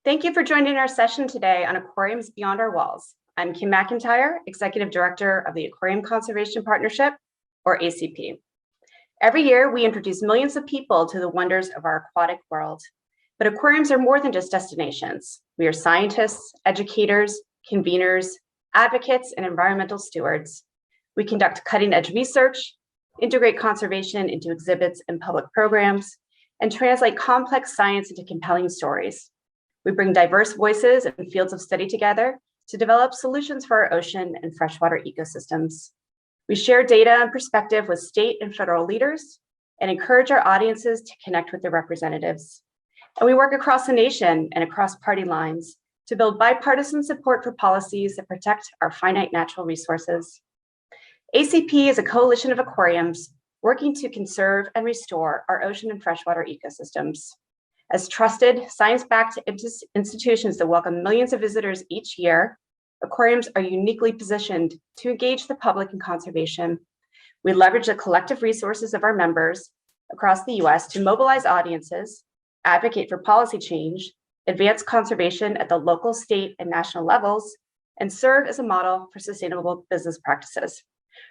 Thank you for joining our session today on Aquariums Beyond Our Walls. I'm Kim McIntyre, Executive Director of the Aquarium Conservation Partnership, or ACP. Every year, we introduce millions of people to the wonders of our aquatic world. But aquariums are more than just destinations. We are scientists, educators, conveners, advocates, and environmental stewards. We conduct cutting-edge research, integrate conservation into exhibits and public programs, and translate complex science into compelling stories. We bring diverse voices and fields of study together to develop solutions for our ocean and freshwater ecosystems. We share data and perspective with state and federal leaders and encourage our audiences to connect with their representatives. And we work across the nation and across party lines to build bipartisan support for policies that protect our finite natural resources. ACP is a coalition of aquariums working to conserve and restore our ocean and freshwater ecosystems. As trusted, science-backed institutions that welcome millions of visitors each year, aquariums are uniquely positioned to engage the public in conservation. We leverage the collective resources of our members across the US to mobilize audiences, advocate for policy change, advance conservation at the local, state, and national levels, and serve as a model for sustainable business practices.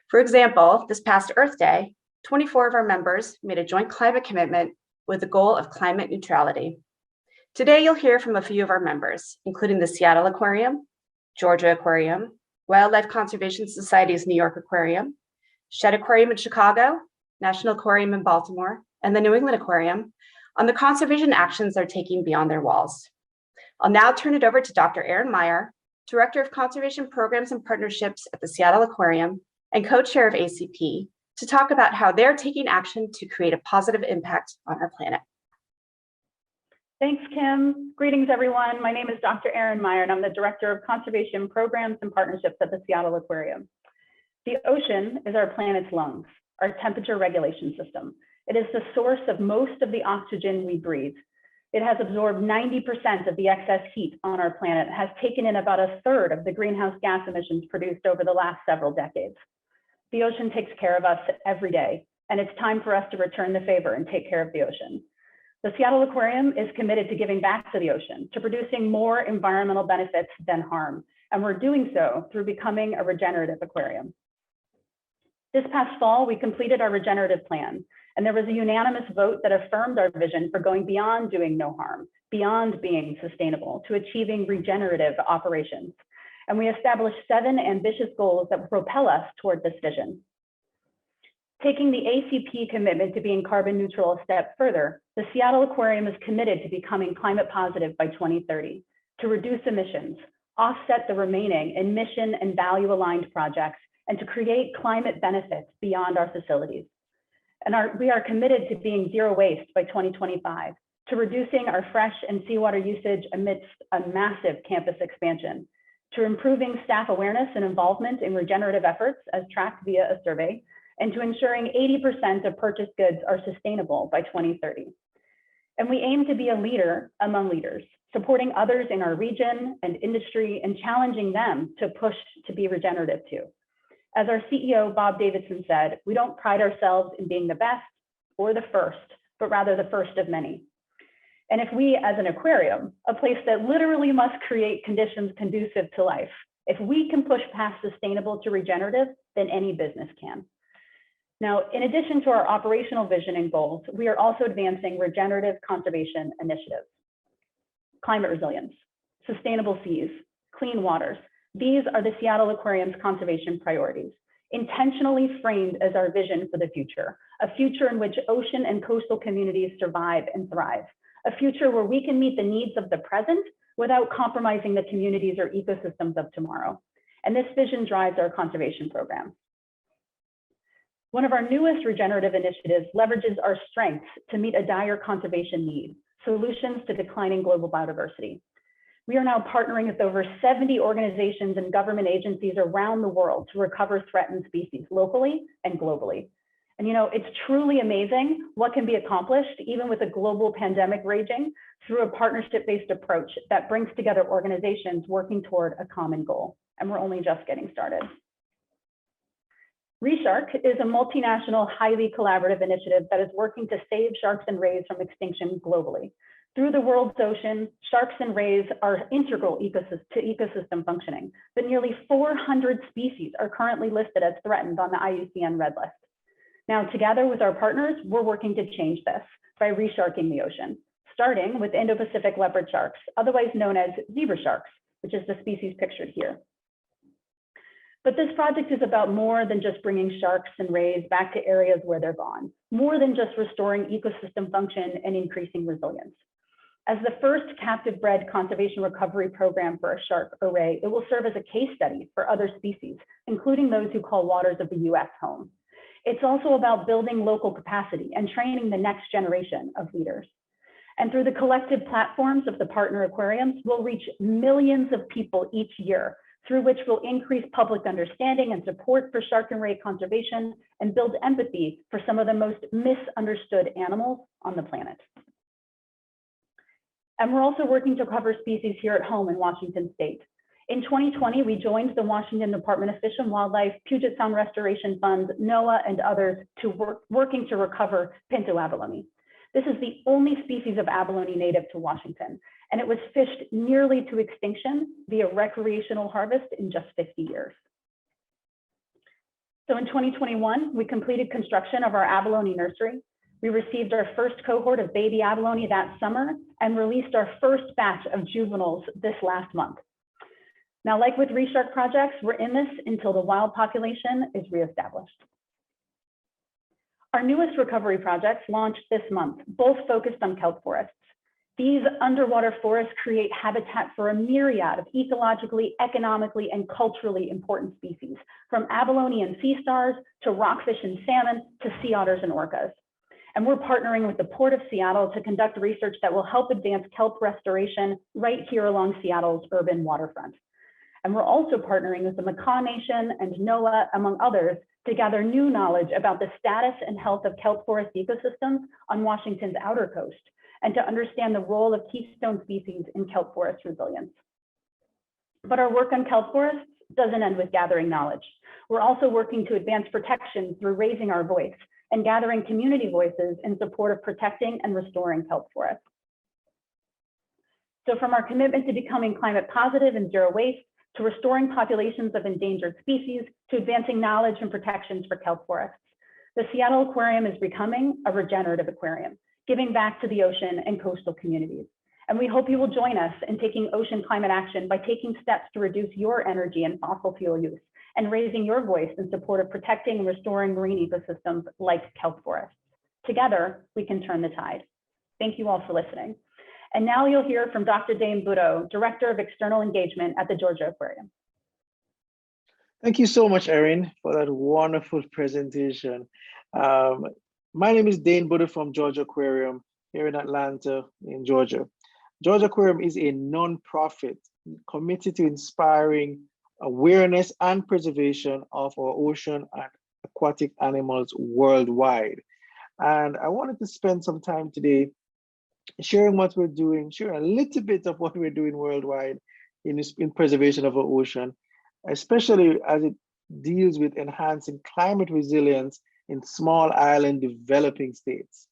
For example, this past Earth Day, 24 of our members made a joint climate commitment with the goal of climate neutrality. Today, you'll hear from a few of our members, including the Seattle Aquarium, Georgia Aquarium, Wildlife Conservation Society's New York Aquarium, Shedd Aquarium in Chicago, National Aquarium in Baltimore, and the New England Aquarium on the conservation actions they're taking beyond their walls. I'll now turn it over to Dr. Erin Meyer, Director of Conservation Programs and Partnerships at the Seattle Aquarium and co-chair of ACP, to talk about how they're taking action to create a positive impact on our planet. Thanks, Kim. Greetings, everyone. My name is Dr. Erin Meyer, and I'm the Director of Conservation Programs and Partnerships at the Seattle Aquarium. The ocean is our planet's lungs, our temperature regulation system. It is the source of most of the oxygen we breathe. It has absorbed 90% of the excess heat on our planet, has taken in about a third of the greenhouse gas emissions produced over the last several decades. The ocean takes care of us every day, and it's time for us to return the favor and take care of the ocean. The Seattle Aquarium is committed to giving back to the ocean, to producing more environmental benefits than harm, and we're doing so through becoming a regenerative aquarium. This past fall, we completed our regenerative plan, and there was a unanimous vote that affirmed our vision for going beyond doing no harm, beyond being sustainable, to achieving regenerative operations. And we established 7 ambitious goals that will propel us toward this vision. Taking the ACP commitment to being carbon neutral a step further, the Seattle Aquarium is committed to becoming climate positive by 2030, to reduce emissions, offset the remaining emission and value aligned projects, and to create climate benefits beyond our facilities. And we are committed to being zero waste by 2025, to reducing our fresh and seawater usage amidst a massive campus expansion, to improving staff awareness and involvement in regenerative efforts as tracked via a survey, and to ensuring 80% of purchased goods are sustainable by 2030. And we aim to be a leader among leaders, supporting others in our region and industry and challenging them to push to be regenerative too. As our CEO, Bob Davidson, said, we don't pride ourselves in being the best or the first, but rather the first of many. And if we, as an aquarium, a place that literally must create conditions conducive to life, if we can push past sustainable to regenerative, then any business can. Now, in addition to our operational vision and goals, we are also advancing regenerative conservation initiatives. Climate resilience, sustainable seas, clean waters. These are the Seattle Aquarium's conservation priorities, intentionally framed as our vision for the future, a future in which ocean and coastal communities survive and thrive. A future where we can meet the needs of the present without compromising the communities or ecosystems of tomorrow. And this vision drives our conservation program. One of our newest regenerative initiatives leverages our strengths to meet a dire conservation need, solutions to declining global biodiversity. We are now partnering with over 70 organizations and government agencies around the world to recover threatened species locally and globally. And it's truly amazing what can be accomplished, even with a global pandemic raging, through a partnership-based approach that brings together organizations working toward a common goal. And we're only just getting started. ReShark is a multinational, highly collaborative initiative that is working to save sharks and rays from extinction globally. Through the world's ocean, sharks and rays are integral to ecosystem functioning, but nearly 400 species are currently listed as threatened on the IUCN Red List. Now, together with our partners, we're working to change this by resharking the ocean, starting with Indo-Pacific leopard sharks, otherwise known as zebra sharks, which is the species pictured here. But this project is about more than just bringing sharks and rays back to areas where they're gone, more than just restoring ecosystem function and increasing resilience. As the first captive bred conservation recovery program for a shark or ray, it will serve as a case study for other species, including those who call waters of the US home. It's also about building local capacity and training the next generation of leaders. And through the collective platforms of the partner aquariums, we'll reach millions of people each year, through which we'll increase public understanding and support for shark and ray conservation and build empathy for some of the most misunderstood animals on the planet. And we're also working to cover species here at home in Washington State. In 2020, we joined the Washington Department of Fish and Wildlife, Puget Sound Restoration Fund, NOAA, and others working to recover pinto abalone. This is the only species of abalone native to Washington, and it was fished nearly to extinction via recreational harvest in just 50 years. So in 2021, we completed construction of our abalone nursery. We received our first cohort of baby abalone that summer and released our first batch of juveniles this last month. Now, like with reshark projects, we're in this until the wild population is reestablished. Our newest recovery projects launched this month, both focused on kelp forests. These underwater forests create habitat for a myriad of ecologically, economically, and culturally important species, from abalone and sea stars to rockfish and salmon to sea otters and orcas. And we're partnering with the Port of Seattle to conduct research that will help advance kelp restoration right here along Seattle's urban waterfront. And we're also partnering with the Macaw Nation and NOAA, among others, to gather new knowledge about the status and health of kelp forest ecosystems on Washington's outer coast, and to understand the role of keystone species in kelp forest resilience. But our work on kelp forests doesn't end with gathering knowledge. We're also working to advance protection through raising our voice and gathering community voices in support of protecting and restoring kelp forests. So from our commitment to becoming climate positive and zero waste, to restoring populations of endangered species, to advancing knowledge and protections for kelp forests, the Seattle Aquarium is becoming a regenerative aquarium, giving back to the ocean and coastal communities. And we hope you will join us in taking ocean climate action by taking steps to reduce your energy and fossil fuel use and raising your voice in support of protecting and restoring marine ecosystems like kelp forests. Together, we can turn the tide. Thank you all for listening. And now you'll hear from Dr. Dayne Buddo, Director of External Engagement at the Georgia Aquarium. Thank you so much, Erin, for that wonderful presentation. My name is Dayne Buddo from Georgia Aquarium here in Atlanta, in Georgia. Georgia Aquarium is a non-profit committed to inspiring awareness and preservation of our ocean and aquatic animals worldwide. And I wanted to spend some time today sharing what we're doing, sharing a little bit of what we're doing worldwide in preservation of our ocean, especially as it deals with enhancing climate resilience in small island developing states.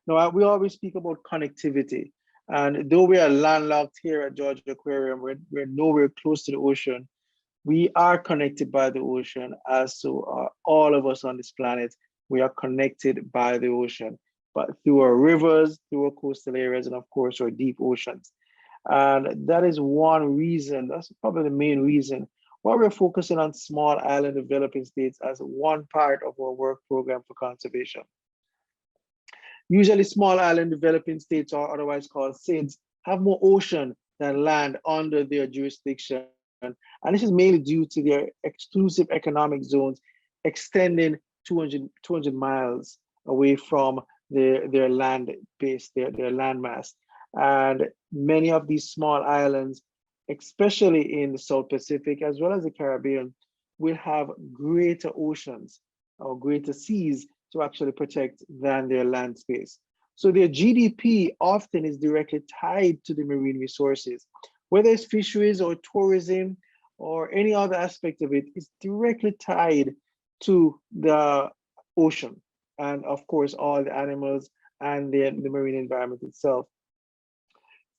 Now, we always speak about connectivity, and though we are landlocked here at Georgia Aquarium, we're nowhere close to the ocean. We are connected by the ocean, as so are all of us on this planet. We are connected by the ocean, but through our rivers, through our coastal areas, and of course our deep oceans. And that is one reason, that's probably the main reason why we're focusing on small island developing states as one part of our work program for conservation. Usually small island developing states, or otherwise called SIDS, have more ocean than land under their jurisdiction. And this is mainly due to their exclusive economic zones extending 200 miles away from their land base, their landmass. And many of these small islands, especially in the South Pacific as well as the Caribbean, will have greater oceans or greater seas to actually protect than their land space. So their GDP often is directly tied to the marine resources, whether it's fisheries or tourism or any other aspect of it, is directly tied to the ocean and of course all the animals and the marine environment itself.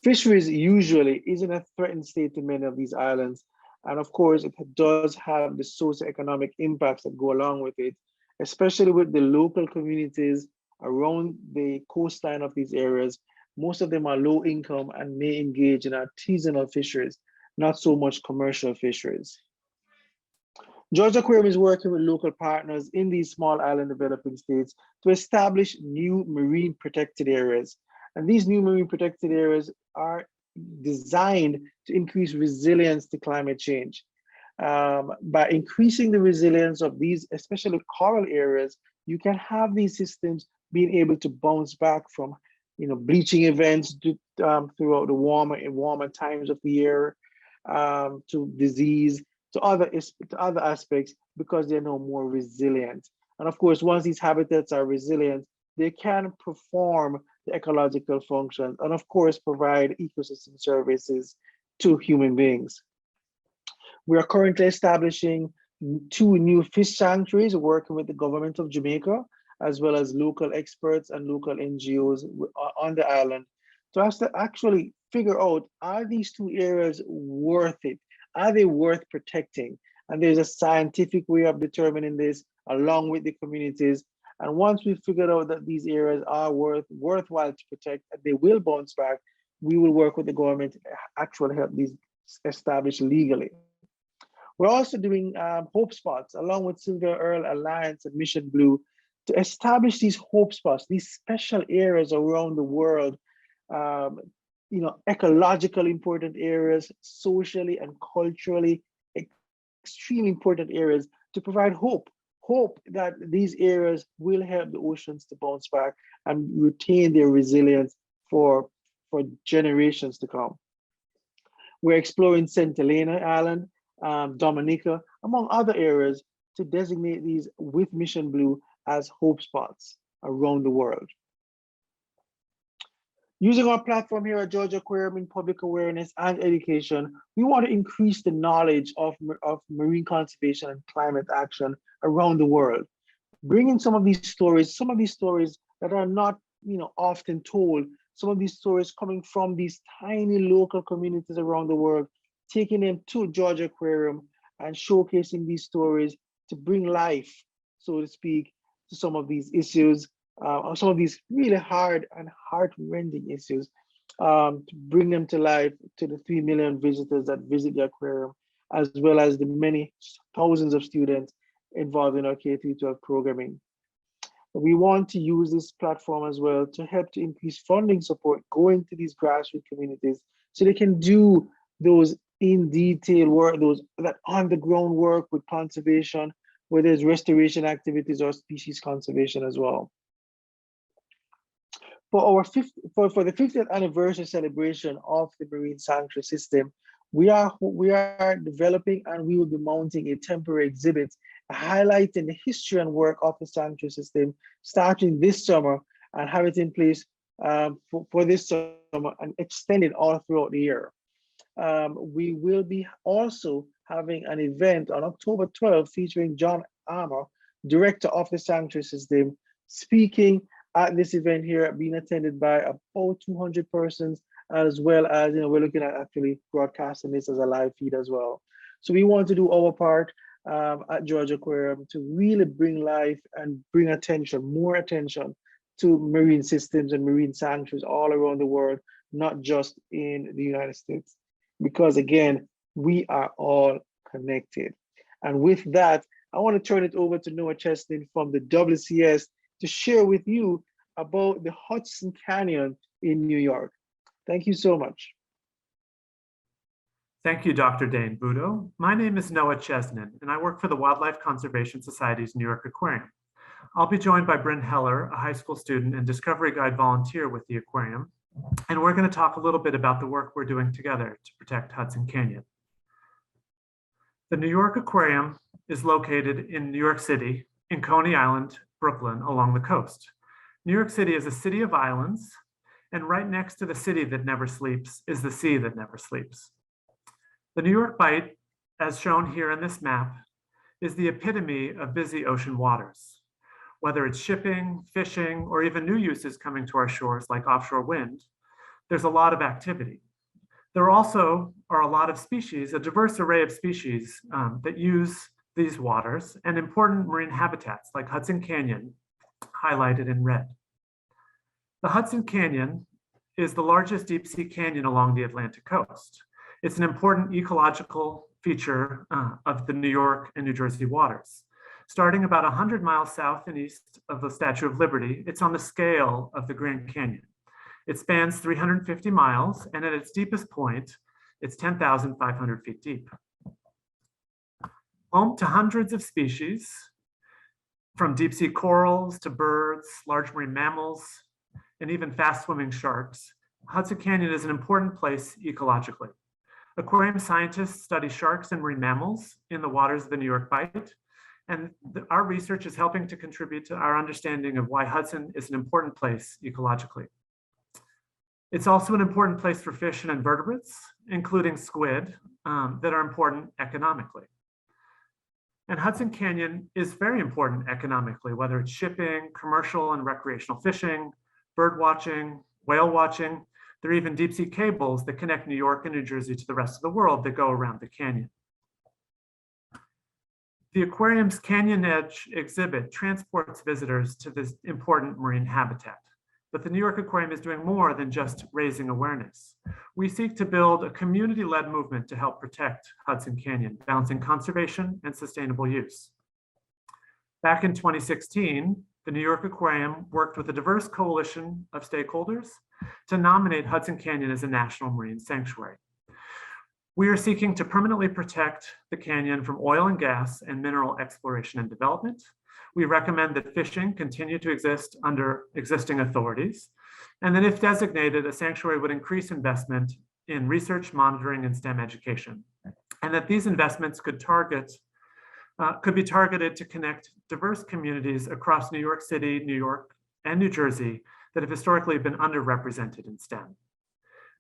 Fisheries usually is in a threatened state to many of these islands. And of course, it does have the socioeconomic impacts that go along with it, especially with the local communities around the coastline of these areas. Most of them are low income and may engage in artisanal fisheries, not so much commercial fisheries. Georgia Aquarium is working with local partners in these small island developing states to establish new marine protected areas. And these new marine protected areas are designed to increase resilience to climate change. By increasing the resilience of these, especially coral areas, you can have these systems being able to bounce back from bleaching events throughout the warmer times of the year, to disease, to other aspects, because they're now more resilient. And of course, once these habitats are resilient, they can perform the ecological functions and of course provide ecosystem services to human beings. We are currently establishing 2 new fish sanctuaries, working with the government of Jamaica, as well as local experts and local NGOs on the island, to actually figure out, are these 2 areas worth it? Are they worth protecting? And there's a scientific way of determining this along with the communities. And once we figured out that these areas are worthwhile to protect, and they will bounce back, we will work with the government to actually help these established legally. We're also doing hope spots along with Silver Earl Alliance and Mission Blue to establish these hope spots, these special areas around the world, ecologically important areas, socially and culturally extremely important areas, to provide hope that these areas will help the oceans to bounce back and retain their resilience for generations to come. We're exploring St. Helena Island, Dominica, among other areas, to designate these with Mission Blue as hope spots around the world. Using our platform here at Georgia Aquarium in public awareness and education, we want to increase the knowledge of marine conservation and climate action around the world. Bringing some of these stories that are not often told, some of these stories coming from these tiny local communities around the world, taking them to Georgia Aquarium and showcasing these stories to bring life, so to speak, to some of these issues, some of these really hard and heart-rending issues, to bring them to life to the 3 million visitors that visit the aquarium, as well as the many thousands of students involved in our K-12 programming. We want to use this platform as well to help to increase funding support going to these grassroots communities, so they can do those in detail work, that on the ground work with conservation, where there's restoration activities or species conservation as well. For the 50th anniversary celebration of the marine sanctuary system, we are developing, and we will be mounting a temporary exhibit highlighting the history and work of the sanctuary system, starting this summer, and have it in place for this summer and extended all throughout the year. We will be also having an event on October 12th featuring John Armour, director of the sanctuary system, speaking at this event here, being attended by about 200 persons, as well as, we're looking at actually broadcasting this as a live feed as well. So we want to do our part at Georgia Aquarium to really bring life and bring attention, more attention, to marine systems and marine sanctuaries all around the world, not just in the United States. Because again, we are all connected. And with that, I want to turn it over to Noah Chesnin from the WCS to share with you about the Hudson Canyon in New York. Thank you so much. Thank you, Dr. Dayne Buddo. My name is Noah Chesnin, and I work for the Wildlife Conservation Society's New York Aquarium. I'll be joined by Brynn Heller, a high school student and Discovery Guide volunteer with the aquarium, and we're going to talk a little bit about the work we're doing together to protect Hudson Canyon. The New York Aquarium is located in New York City, in Coney Island, Brooklyn, along the coast. New York City is a city of islands, and right next to the city that never sleeps is the sea that never sleeps. The New York Bight, as shown here in this map, is the epitome of busy ocean waters. Whether it's shipping, fishing, or even new uses coming to our shores like offshore wind, there's a lot of activity. There also are a lot of species, a diverse array of species that use these waters and important marine habitats like Hudson Canyon, highlighted in red. The Hudson Canyon is the largest deep sea canyon along the Atlantic coast. It's an important ecological feature of the New York and New Jersey waters. Starting about 100 miles south and east of the Statue of Liberty, it's on the scale of the Grand Canyon. It spans 350 miles, and at its deepest point, it's 10,500 feet deep. Home to hundreds of species, from deep sea corals to birds, large marine mammals, and even fast swimming sharks, Hudson Canyon is an important place ecologically. Aquarium scientists study sharks and marine mammals in the waters of the New York Bight, and our research is helping to contribute to our understanding of why Hudson is an important place ecologically. It's also an important place for fish and invertebrates, including squid, that are important economically. And Hudson Canyon is very important economically, whether it's shipping, commercial and recreational fishing, bird watching, whale watching. There are even deep sea cables that connect New York and New Jersey to the rest of the world that go around the canyon. The aquarium's Canyon Edge exhibit transports visitors to this important marine habitat. But the New York Aquarium is doing more than just raising awareness. We seek to build a community-led movement to help protect Hudson Canyon, balancing conservation and sustainable use. Back in 2016, the New York Aquarium worked with a diverse coalition of stakeholders to nominate Hudson Canyon as a national marine sanctuary. We are seeking to permanently protect the canyon from oil and gas and mineral exploration and development. We recommend that fishing continue to exist under existing authorities, and that if designated, a sanctuary would increase investment in research, monitoring, and STEM education, and that these investments could be targeted to connect diverse communities across New York City, New York, and New Jersey that have historically been underrepresented in STEM.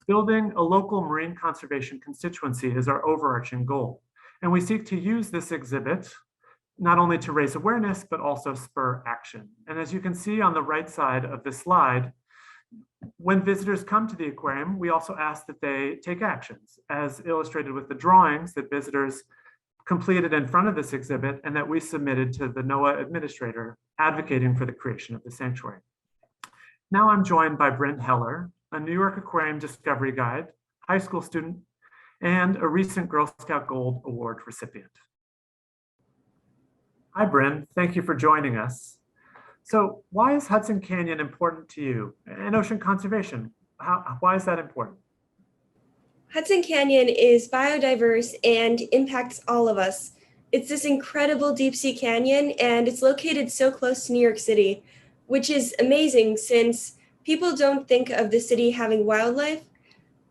Building a local marine conservation constituency is our overarching goal, and we seek to use this exhibit not only to raise awareness, but also spur action. And as you can see on the right side of this slide, when visitors come to the aquarium, we also ask that they take actions, as illustrated with the drawings that visitors completed in front of this exhibit and that we submitted to the NOAA administrator advocating for the creation of the sanctuary. Now I'm joined by Brynn Heller, a New York Aquarium Discovery Guide, high school student, and a recent Girl Scout Gold Award recipient. Hi, Brynn. Thank you for joining us. So why is Hudson Canyon important to you? And ocean conservation, why is that important? Hudson Canyon is biodiverse and impacts all of us. It's this incredible deep sea canyon, and it's located so close to New York City, which is amazing since people don't think of the city having wildlife.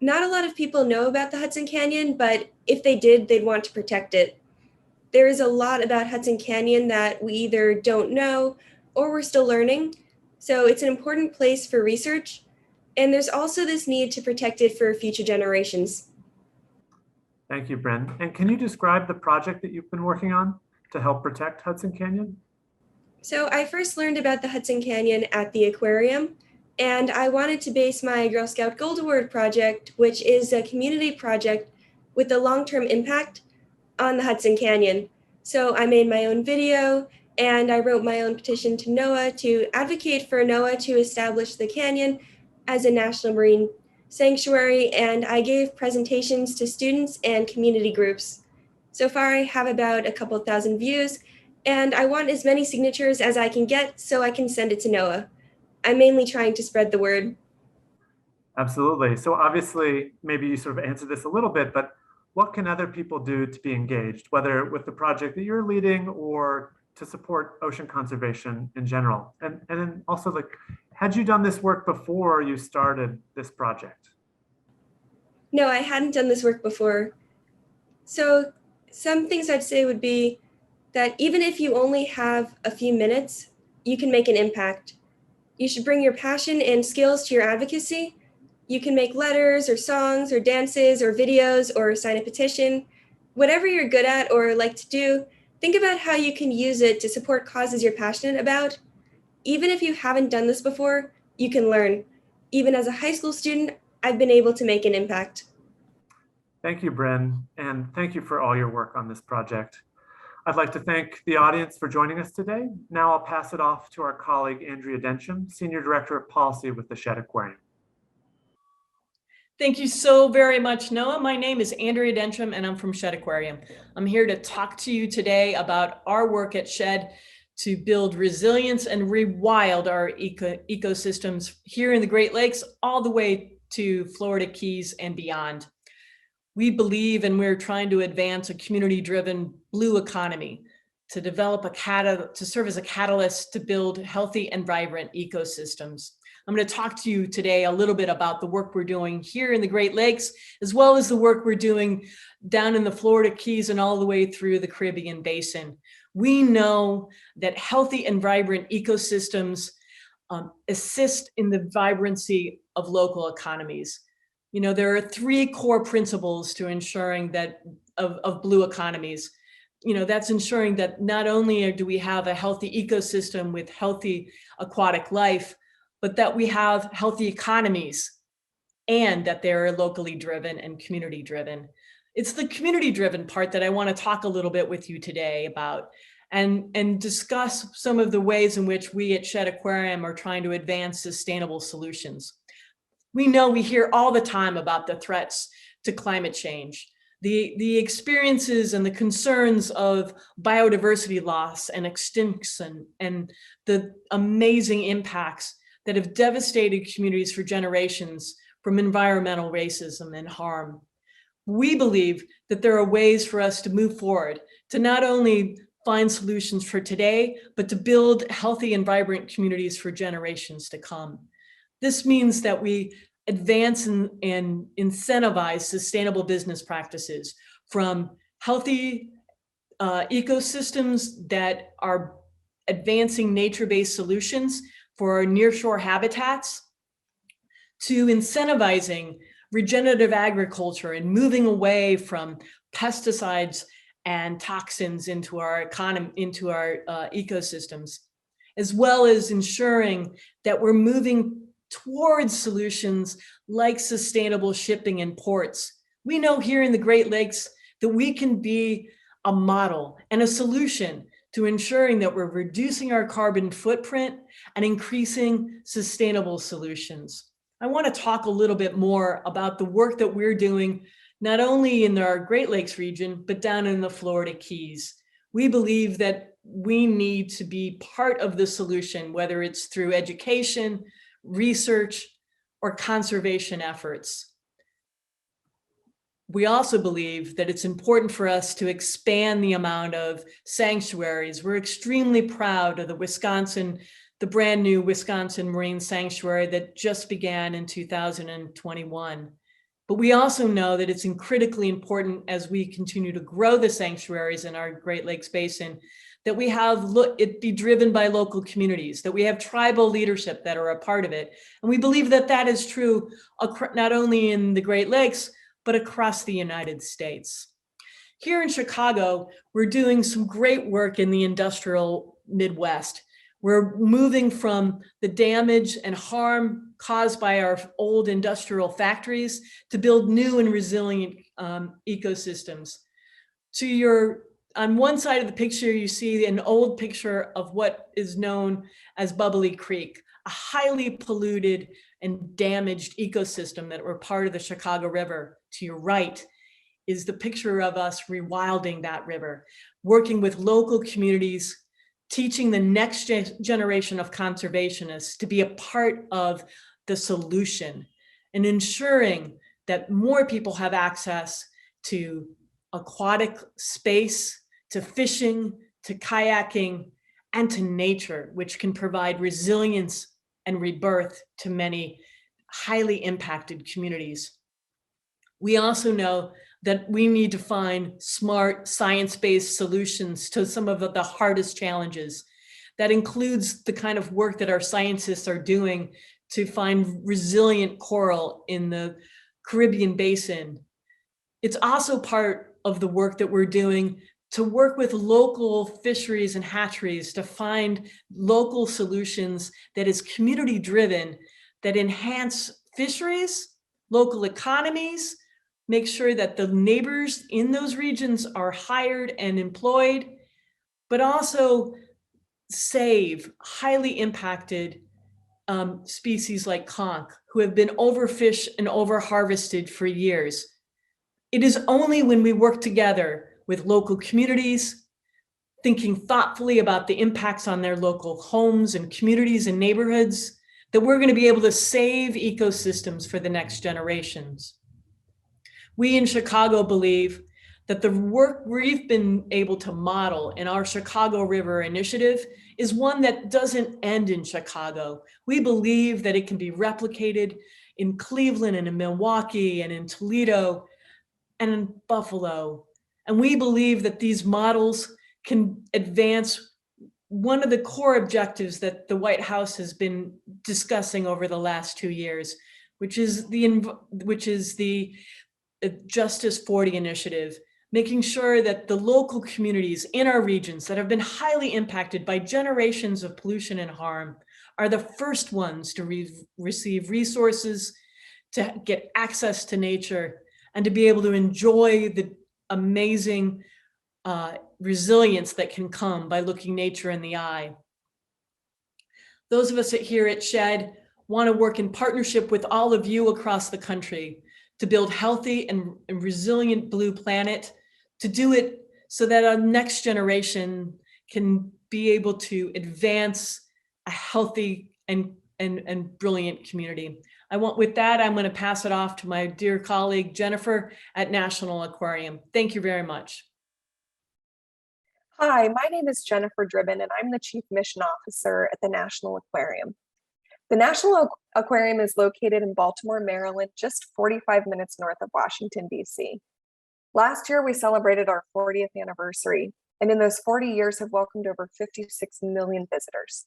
Not a lot of people know about the Hudson Canyon, but if they did, they'd want to protect it. There is a lot about Hudson Canyon that we either don't know or we're still learning. So it's an important place for research. And there's also this need to protect it for future generations. Thank you, Brynn. And can you describe the project that you've been working on to help protect Hudson Canyon? So I first learned about the Hudson Canyon at the aquarium, and I wanted to base my Girl Scout Gold Award project, which is a community project with a long-term impact on the Hudson Canyon. So I made my own video and I wrote my own petition to NOAA to advocate for NOAA to establish the canyon as a national marine sanctuary, and I gave presentations to students and community groups. So far I have about a couple thousand views, and I want as many signatures as I can get so I can send it to NOAA. I'm mainly trying to spread the word. Absolutely. So obviously, maybe you sort of answered this a little bit, but what can other people do to be engaged, whether with the project that you're leading or to support ocean conservation in general? And then also, like, had you done this work before you started this project? No, I hadn't done this work before. So some things I'd say would be that even if you only have a few minutes, you can make an impact. You should bring your passion and skills to your advocacy. You can make letters or songs or dances or videos or sign a petition. Whatever you're good at or like to do, think about how you can use it to support causes you're passionate about. Even if you haven't done this before, you can learn. Even as a high school student, I've been able to make an impact. Thank you, Brynn, and thank you for all your work on this project. I'd like to thank the audience for joining us today. Now I'll pass it off to our colleague, Andrea Densham, Senior Director of Policy with the Shed Aquarium. Thank you so very much, Noah. My name is Andrea Densham, and I'm from Shed Aquarium. I'm here to talk to you today about our work at Shed to build resilience and rewild our ecosystems here in the Great Lakes, all the way to Florida Keys and beyond. We believe, and we're trying to advance a community-driven blue economy to develop to serve as a catalyst to build healthy and vibrant ecosystems. I'm going to talk to you today a little bit about the work we're doing here in the Great Lakes, as well as the work we're doing down in the Florida Keys and all the way through the Caribbean Basin. We know that healthy and vibrant ecosystems assist in the vibrancy of local economies. You know, there are three core principles to ensuring that of blue economies. You know, that's ensuring that not only do we have a healthy ecosystem with healthy aquatic life, but that we have healthy economies and that they're locally driven and community driven. It's the community driven part that I want to talk a little bit with you today about and discuss some of the ways in which we at Shed Aquarium are trying to advance sustainable solutions. We know we hear all the time about the threats to climate change, the experiences and the concerns of biodiversity loss and extinction, and the amazing impacts that have devastated communities for generations from environmental racism and harm. We believe that there are ways for us to move forward to not only find solutions for today, but to build healthy and vibrant communities for generations to come. This means that we advance and incentivize sustainable business practices, from healthy ecosystems that are advancing nature-based solutions for our nearshore habitats, to incentivizing regenerative agriculture and moving away from pesticides and toxins into our economy, into our ecosystems, as well as ensuring that we're moving towards solutions like sustainable shipping and ports. We know here in the Great Lakes that we can be a model and a solution to ensuring that we're reducing our carbon footprint and increasing sustainable solutions. I want to talk a little bit more about the work that we're doing, not only in our Great Lakes region, but down in the Florida Keys. We believe that we need to be part of the solution, whether it's through education, research, or conservation efforts. We also believe that it's important for us to expand the amount of sanctuaries. We're extremely proud of the brand new Wisconsin Marine Sanctuary that just began in 2021. But we also know that it's critically important, as we continue to grow the sanctuaries in our Great Lakes Basin, that we have it be driven by local communities, that we have tribal leadership that are a part of it. And we believe that that is true not only in the Great Lakes, but across the United States. Here in Chicago, we're doing some great work in the industrial Midwest. We're moving from the damage and harm caused by our old industrial factories to build new and resilient ecosystems. On one side of the picture, you see an old picture of what is known as Bubbly Creek, a highly polluted and damaged ecosystem that were part of the Chicago River. To your right is the picture of us rewilding that river, working with local communities, teaching the next generation of conservationists to be a part of the solution, and ensuring that more people have access to aquatic space, to fishing, to kayaking, and to nature, which can provide resilience and rebirth to many highly impacted communities. We also know that we need to find smart science-based solutions to some of the hardest challenges. That includes the kind of work that our scientists are doing to find resilient coral in the Caribbean Basin. It's also part of the work that we're doing to work with local fisheries and hatcheries to find local solutions that is community driven, that enhance fisheries, local economies, make sure that the neighbors in those regions are hired and employed, but also save highly impacted species like conch, who have been overfished and overharvested for years. It is only when we work together with local communities, thinking thoughtfully about the impacts on their local homes and communities and neighborhoods, that we're going to be able to save ecosystems for the next generations. We in Chicago believe that the work we've been able to model in our Chicago River Initiative is one that doesn't end in Chicago. We believe that it can be replicated in Cleveland and in Milwaukee and in Toledo and in Buffalo. And we believe that these models can advance one of the core objectives that the White House has been discussing over the last 2 years, which is the Justice 40 initiative, making sure that the local communities in our regions that have been highly impacted by generations of pollution and harm are the first ones to receive resources, to get access to nature, and to be able to enjoy the amazing resilience that can come by looking nature in the eye. Those of us here at SHED want to work in partnership with all of you across the country to build healthy and resilient blue planet, to do it so that our next generation can be able to advance a healthy and brilliant community. With that, I'm going to pass it off to my dear colleague, Jennifer at National Aquarium. Thank you very much. Hi, my name is Jennifer Driban, and I'm the Chief Mission Officer at the National Aquarium. The National Aquarium is located in Baltimore, Maryland, just 45 minutes north of Washington, D.C. Last year, we celebrated our 40th anniversary, and in those 40 years have welcomed over 56 million visitors.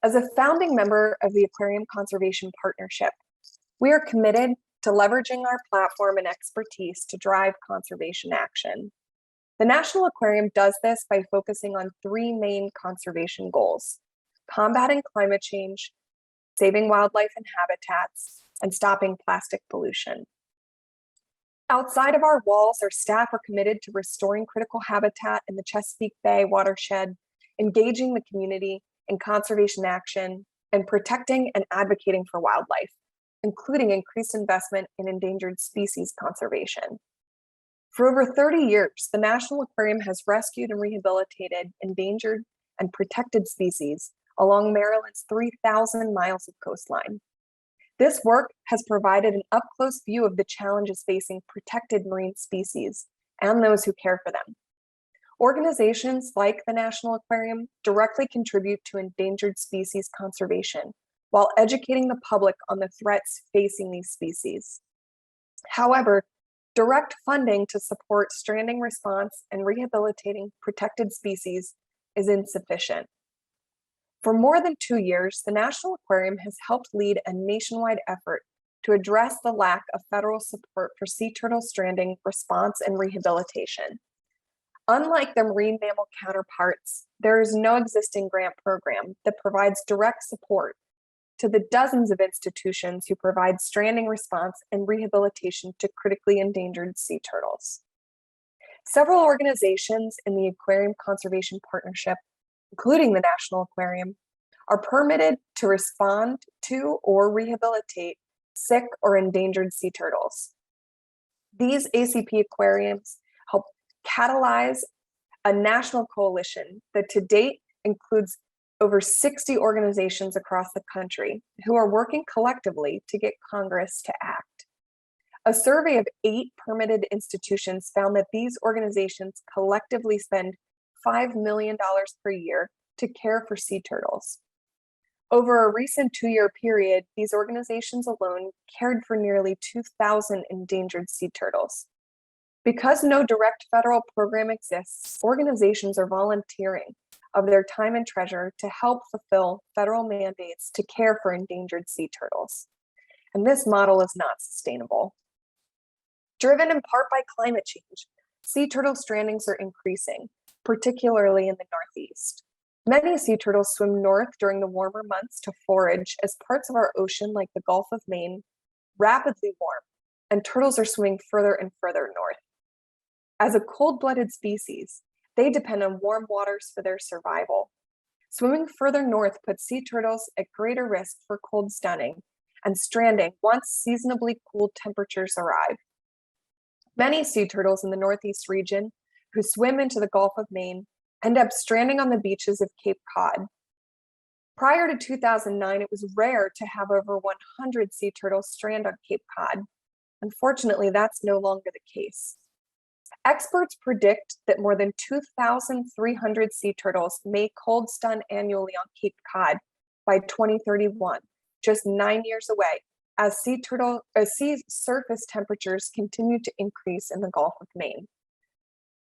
As a founding member of the Aquarium Conservation Partnership, we are committed to leveraging our platform and expertise to drive conservation action. The National Aquarium does this by focusing on 3 main conservation goals: combating climate change, saving wildlife and habitats, and stopping plastic pollution. Outside of our walls, our staff are committed to restoring critical habitat in the Chesapeake Bay watershed, engaging the community in conservation action, and protecting and advocating for wildlife, including increased investment in endangered species conservation. For over 30 years, the National Aquarium has rescued and rehabilitated endangered and protected species along Maryland's 3,000 miles of coastline. This work has provided an up-close view of the challenges facing protected marine species and those who care for them. Organizations like the National Aquarium directly contribute to endangered species conservation while educating the public on the threats facing these species. However, direct funding to support stranding response and rehabilitating protected species is insufficient. For more than 2 years, the National Aquarium has helped lead a nationwide effort to address the lack of federal support for sea turtle stranding response and rehabilitation. Unlike their marine mammal counterparts, there is no existing grant program that provides direct support to the dozens of institutions who provide stranding response and rehabilitation to critically endangered sea turtles. Several organizations in the Aquarium Conservation Partnership, including the National Aquarium, are permitted to respond to or rehabilitate sick or endangered sea turtles. These ACP aquariums help catalyze a national coalition that to date includes over 60 organizations across the country who are working collectively to get Congress to act. A survey of 8 permitted institutions found that these organizations collectively spend $5 million per year to care for sea turtles. Over a recent 2-year period, these organizations alone cared for nearly 2,000 endangered sea turtles. Because no direct federal program exists, organizations are volunteering of their time and treasure to help fulfill federal mandates to care for endangered sea turtles. And this model is not sustainable. Driven in part by climate change, sea turtle strandings are increasing, particularly in the Northeast. Many sea turtles swim north during the warmer months to forage as parts of our ocean, like the Gulf of Maine, rapidly warm, and turtles are swimming further and further north. As a cold-blooded species, they depend on warm waters for their survival. Swimming further north puts sea turtles at greater risk for cold stunning and stranding once seasonably cooled temperatures arrive. Many sea turtles in the Northeast region who swim into the Gulf of Maine end up stranding on the beaches of Cape Cod. Prior to 2009, it was rare to have over 100 sea turtles strand on Cape Cod. Unfortunately, that's no longer the case. Experts predict that more than 2,300 sea turtles may cold stun annually on Cape Cod by 2031, just 9 years away, as sea surface temperatures continue to increase in the Gulf of Maine.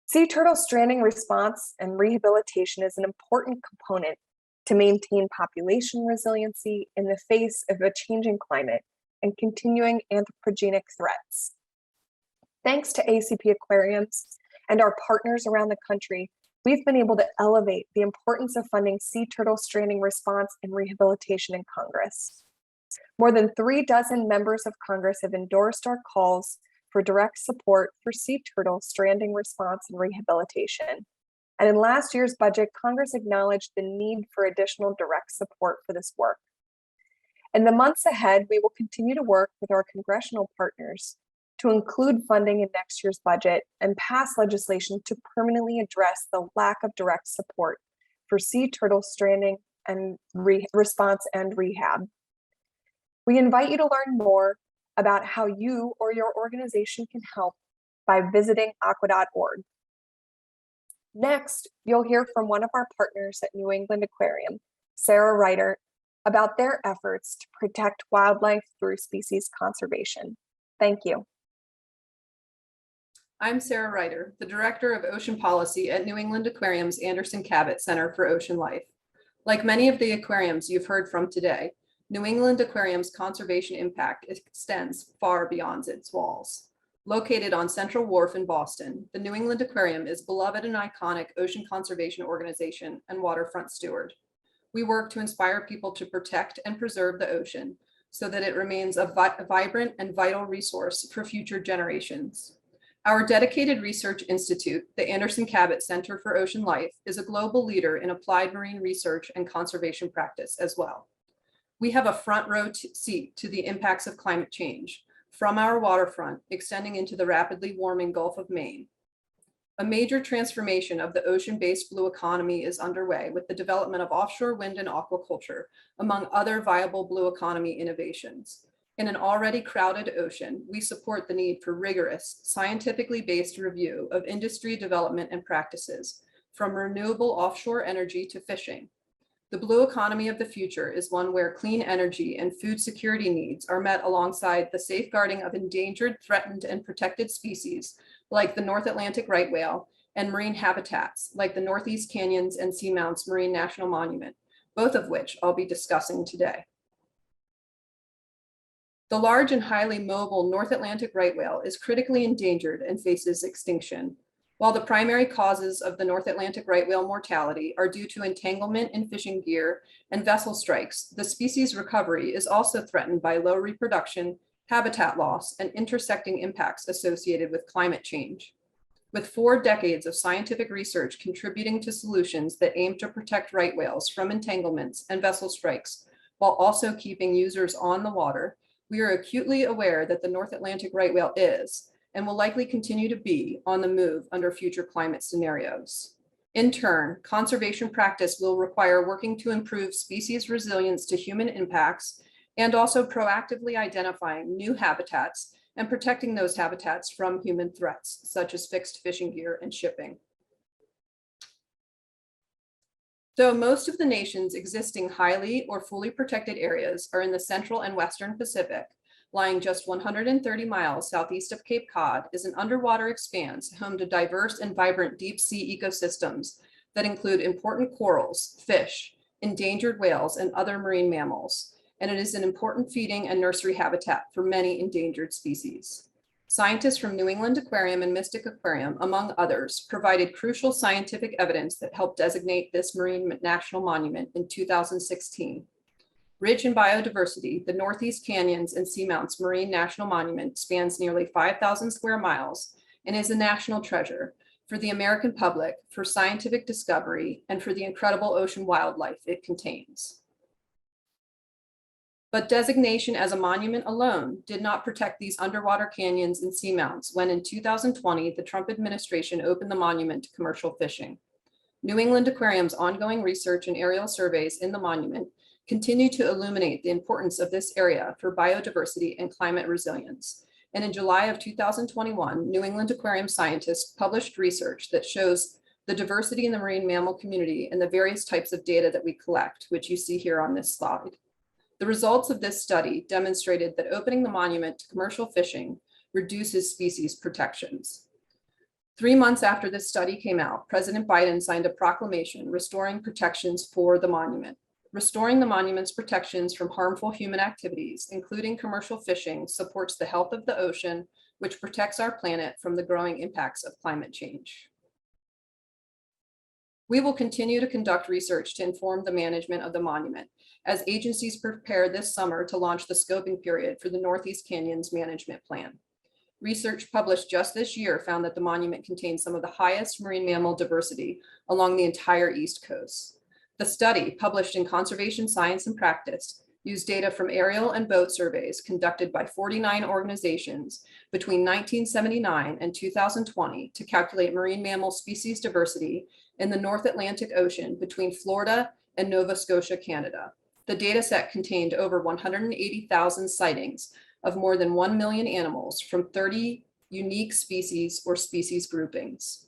Sea turtle stranding response and rehabilitation is an important component to maintain population resiliency in the face of a changing climate and continuing anthropogenic threats. Thanks to ACP Aquariums and our partners around the country, we've been able to elevate the importance of funding sea turtle stranding response and rehabilitation in Congress. More than 36 members of Congress have endorsed our calls for direct support for sea turtle stranding response and rehabilitation. And in last year's budget, Congress acknowledged the need for additional direct support for this work. In the months ahead, we will continue to work with our congressional partners to include funding in next year's budget and pass legislation to permanently address the lack of direct support for sea turtle stranding and response and rehab. We invite you to learn more about how you or your organization can help by visiting aqua.org. Next, you'll hear from one of our partners at New England Aquarium, Sarah Ryder, about their efforts to protect wildlife through species conservation. Thank you. I'm Sarah Ryder, the Director of Ocean Policy at New England Aquarium's Anderson Cabot Center for Ocean Life. Like many of the aquariums you've heard from today, New England Aquarium's conservation impact extends far beyond its walls. Located on Central Wharf in Boston, the New England Aquarium is beloved and iconic ocean conservation organization and waterfront steward. We work to inspire people to protect and preserve the ocean so that it remains a vibrant and vital resource for future generations. Our dedicated research institute, the Anderson Cabot Center for Ocean Life, is a global leader in applied marine research and conservation practice as well. We have a front row seat to the impacts of climate change, from our waterfront extending into the rapidly warming Gulf of Maine. A major transformation of the ocean-based blue economy is underway with the development of offshore wind and aquaculture, among other viable blue economy innovations. In an already crowded ocean, we support the need for rigorous, scientifically based review of industry development and practices, from renewable offshore energy to fishing. The blue economy of the future is one where clean energy and food security needs are met alongside the safeguarding of endangered, threatened, and protected species like the North Atlantic right whale and marine habitats like the Northeast Canyons and Seamounts Marine National Monument, both of which I'll be discussing today. The large and highly mobile North Atlantic right whale is critically endangered and faces extinction. While the primary causes of the North Atlantic right whale mortality are due to entanglement in fishing gear and vessel strikes, the species recovery is also threatened by low reproduction, habitat loss, and intersecting impacts associated with climate change. With 4 decades of scientific research contributing to solutions that aim to protect right whales from entanglements and vessel strikes, while also keeping users on the water, we are acutely aware that the North Atlantic right whale is, and will likely continue to be, on the move under future climate scenarios. In turn, conservation practice will require working to improve species resilience to human impacts and also proactively identifying new habitats and protecting those habitats from human threats, such as fixed fishing gear and shipping. So most of the nation's existing highly or fully protected areas are in the Central and Western Pacific. Lying just 130 miles southeast of Cape Cod is an underwater expanse home to diverse and vibrant deep sea ecosystems that include important corals, fish, endangered whales, and other marine mammals. And it is an important feeding and nursery habitat for many endangered species. Scientists from New England Aquarium and Mystic Aquarium, among others, provided crucial scientific evidence that helped designate this marine national monument in 2016. Rich in biodiversity, the Northeast Canyons and Seamounts Marine National Monument spans nearly 5,000 square miles and is a national treasure for the American public, for scientific discovery, and for the incredible ocean wildlife it contains. But designation as a monument alone did not protect these underwater canyons and seamounts when in 2020, the Trump administration opened the monument to commercial fishing. New England Aquarium's ongoing research and aerial surveys in the monument continue to illuminate the importance of this area for biodiversity and climate resilience. And in July of 2021, New England Aquarium scientists published research that shows the diversity in the marine mammal community and the various types of data that we collect, which you see here on this slide. The results of this study demonstrated that opening the monument to commercial fishing reduces species protections. 3 months after this study came out, President Biden signed a proclamation restoring protections for the monument. Restoring the monument's protections from harmful human activities, including commercial fishing, supports the health of the ocean, which protects our planet from the growing impacts of climate change. We will continue to conduct research to inform the management of the monument as agencies prepare this summer to launch the scoping period for the Northeast Canyons Management Plan. Research published just this year found that the monument contains some of the highest marine mammal diversity along the entire East Coast. The study, published in Conservation Science and Practice, used data from aerial and boat surveys conducted by 49 organizations between 1979 and 2020 to calculate marine mammal species diversity in the North Atlantic Ocean between Florida and Nova Scotia, Canada. The data set contained over 180,000 sightings of more than 1 million animals from 30 unique species or species groupings.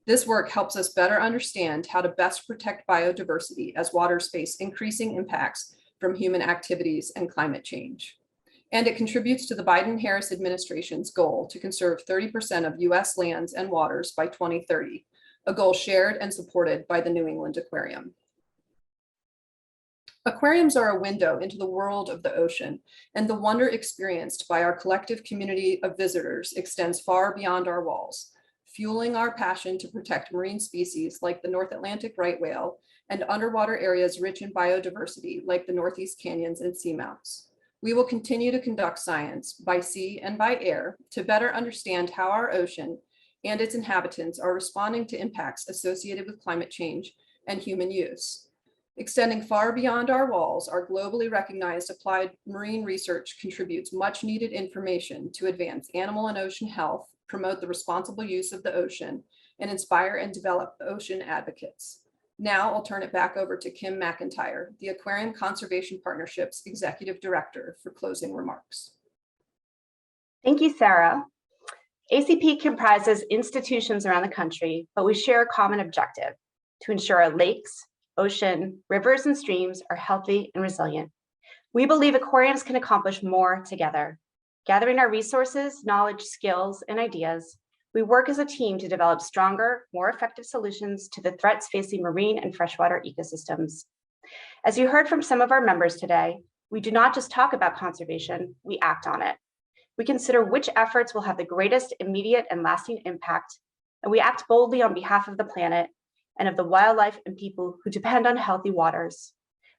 This work helps us better understand how to best protect biodiversity as waters face increasing impacts from human activities and climate change. And it contributes to the Biden-Harris administration's goal to conserve 30% of US lands and waters by 2030, a goal shared and supported by the New England Aquarium. Aquariums are a window into the world of the ocean, and the wonder experienced by our collective community of visitors extends far beyond our walls, fueling our passion to protect marine species like the North Atlantic right whale and underwater areas rich in biodiversity like the Northeast Canyons and seamounts. We will continue to conduct science by sea and by air to better understand how our ocean and its inhabitants are responding to impacts associated with climate change and human use. Extending far beyond our walls, our globally recognized applied marine research contributes much needed information to advance animal and ocean health, promote the responsible use of the ocean, and inspire and develop ocean advocates. Now I'll turn it back over to Kim McIntyre, the Aquarium Conservation Partnership's Executive Director, for closing remarks. Thank you, Sarah. ACP comprises institutions around the country, but we share a common objective: to ensure our lakes, ocean, rivers, and streams are healthy and resilient. We believe aquariums can accomplish more together. Gathering our resources, knowledge, skills, and ideas, we work as a team to develop stronger, more effective solutions to the threats facing marine and freshwater ecosystems. As you heard from some of our members today, we do not just talk about conservation, we act on it. We consider which efforts will have the greatest immediate and lasting impact, and we act boldly on behalf of the planet and of the wildlife and people who depend on healthy waters.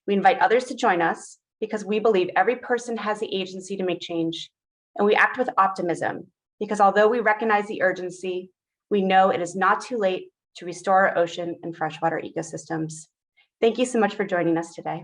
We invite others to join us because we believe every person has the agency to make change, and we act with optimism because although we recognize the urgency, we know it is not too late to restore our ocean and freshwater ecosystems. Thank you so much for joining us today.